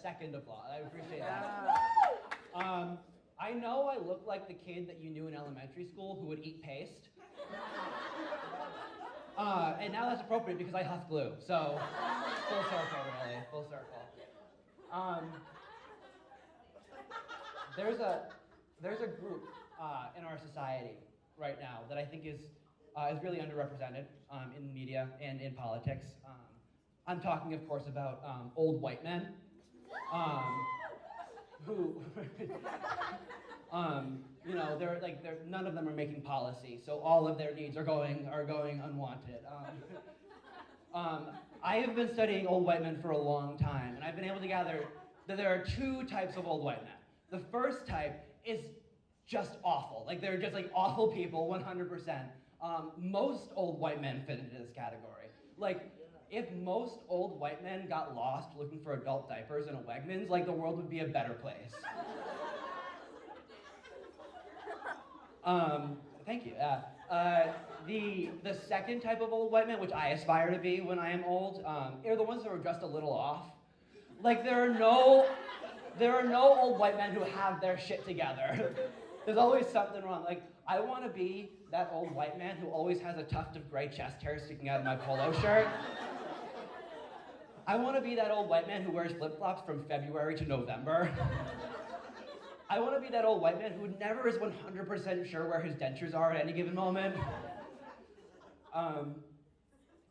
second applause. I appreciate that. I know I look like the kid that you knew in elementary school who would eat paste. And now that's appropriate because I huff glue. So, full circle, really, full circle. There's a group in our society right now that I think is really underrepresented in the media and in politics. I'm talking, of course, about old white men who, none of them are making policy, so all of their needs are going unwanted. I have been studying old white men for a long time, and I've been able to gather that there are two types of old white men. The first type is just awful. Like, they're just like awful people, 100%. Most old white men fit into this category. Like, if most old white men got lost looking for adult diapers in a Wegmans, like, the world would be a better place. Thank you. The second type of old white men, which I aspire to be when I am old, are the ones that are just a little off. Like, there are no old white men who have their shit together. There's always something wrong. Like, I want to be that old white man who always has a tuft of gray chest hair sticking out of my polo shirt. I want to be that old white man who wears flip-flops from February to November. I want to be that old white man who never is 100% sure where his dentures are at any given moment. How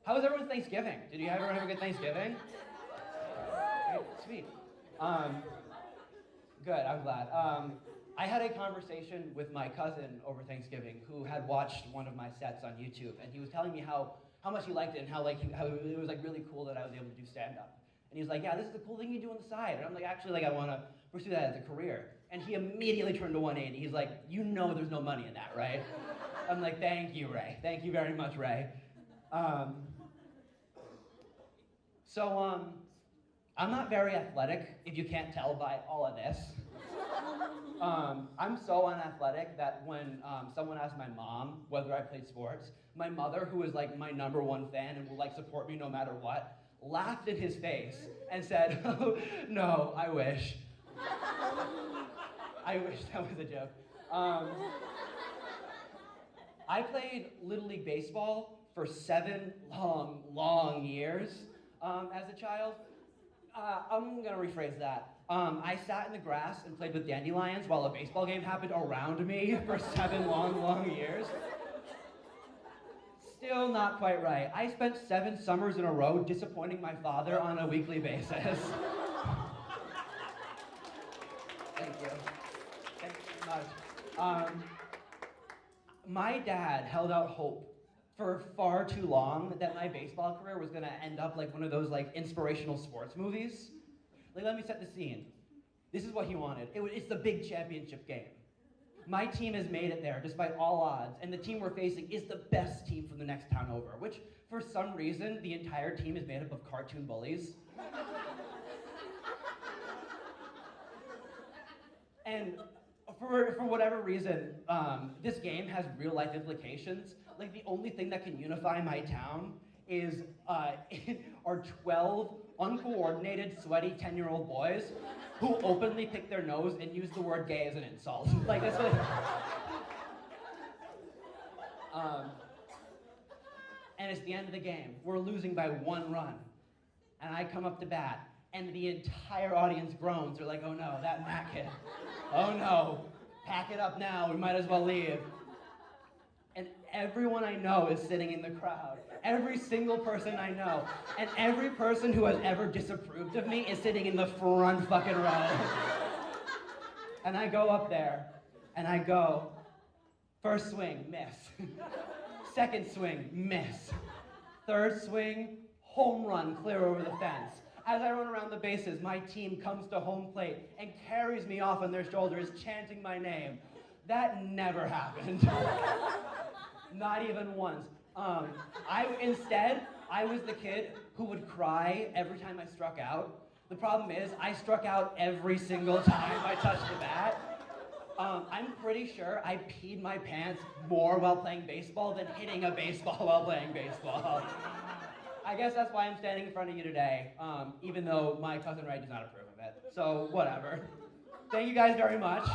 was everyone's Thanksgiving? Did everyone have a good Thanksgiving? Great, sweet. Good, I'm glad. I had a conversation with my cousin over Thanksgiving who had watched one of my sets on YouTube, and he was telling me how much he liked it and how it was like really cool that I was able to do stand-up. And he was like, yeah, this is the cool thing you do on the side. And I'm like, actually, like, I want to pursue that as a career. And he immediately turned to 180. He's like, you know there's no money in that, right? I'm like, thank you, Ray. Thank you very much, Ray. I'm not very athletic, if you can't tell by all of this. I'm so unathletic that when someone asked my mom whether I played sports, my mother, who is like my #1 fan and will like support me no matter what, laughed in his face and said, oh, no, I wish. I wish that was a joke. I played Little League Baseball for 7 long years as a child. I'm gonna rephrase that. I sat in the grass and played with dandelions while a baseball game happened around me for 7 long years. Still not quite right. I spent 7 summers in a row disappointing my father on a weekly basis. Thank you. Thank you very much. My dad held out hope for far too long that my baseball career was gonna end up like one of those like inspirational sports movies. Like, let me set the scene. This is what he wanted. It's the big championship game. My team has made it there despite all odds, and the team we're facing is the best team from the next town over, which for some reason the entire team is made up of cartoon bullies. And for whatever reason, this game has real life implications. Like, the only thing that can unify my town is are 12 uncoordinated, sweaty 10-year-old boys who openly pick their nose and use the word gay as an insult. Like, that's what. And it's the end of the game. We're losing by 1 run. And I come up to bat, and the entire audience groans. They're like, oh no, that Matt kid. Oh no, pack it up now, we might as well leave. And everyone I know is sitting in the crowd. Every single person I know. And every person who has ever disapproved of me is sitting in the front fucking row. And I go up there, and I go, first swing, miss. Second swing, miss. Third swing, home run, clear over the fence. As I run around the bases, my team comes to home plate and carries me off on their shoulders, chanting my name. That never happened. Not even once. Instead, I was the kid who would cry every time I struck out. The problem is, I struck out every single time I touched the bat. I'm pretty sure I peed my pants more while playing baseball than hitting a baseball while playing baseball. I guess that's why I'm standing in front of you today, even though my cousin Ray does not approve of it. So, whatever. Thank you guys very much.